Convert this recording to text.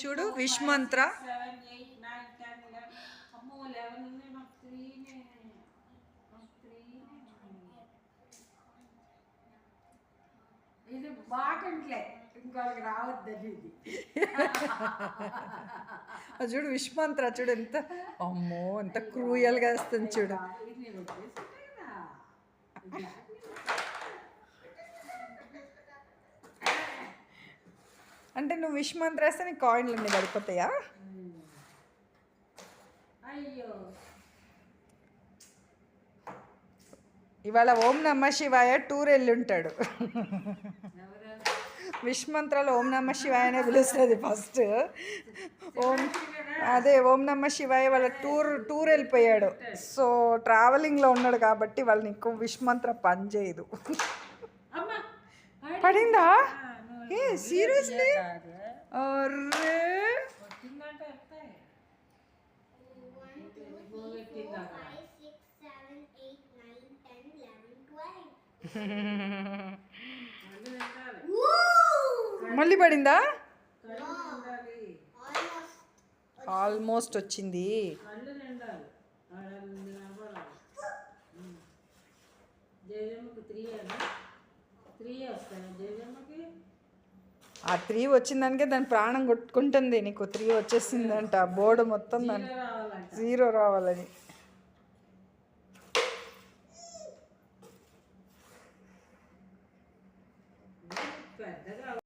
చూడు విష్ మంత్ర. ఇది బాగుంట్లే ఇంకొకరికి రావద్దని ఇది. చూడు విష్ మంత్ర చూడు ఎంత, అమ్మో ఎంత క్రూయల్గా వస్తుంది చూడు. అంటే నువ్వు విష్ మంత్ర వేస్తే నీకు కాయిన్లు అన్నీ పడిపోతాయా? అయ్యో ఇవాళ ఓం నమ శివాయ టూర్ వెళ్ళి ఉంటాడు. విష్ మంత్రాలు ఓం నమ శివాయనే పిలుస్తుంది ఫస్ట్. ఓం నమ శివాయ వాళ్ళ టూర్ వెళ్ళిపోయాడు. సో ట్రావెలింగ్లో ఉన్నాడు కాబట్టి వాళ్ళు నీకు విష్ మంత్ర పని చేయదు. పడిందా? ఏ సీరియస్లీ? అరే మళ్ళీ పడిందా? ఆల్మోస్ట్ వచ్చింది. ఆ 3 వచ్చిందానికే దాని ప్రాణం కొట్టుకుంటుంది. నీకు 3 వచ్చేసిందంట. బోర్డు మొత్తం దాని 0 రావాలని.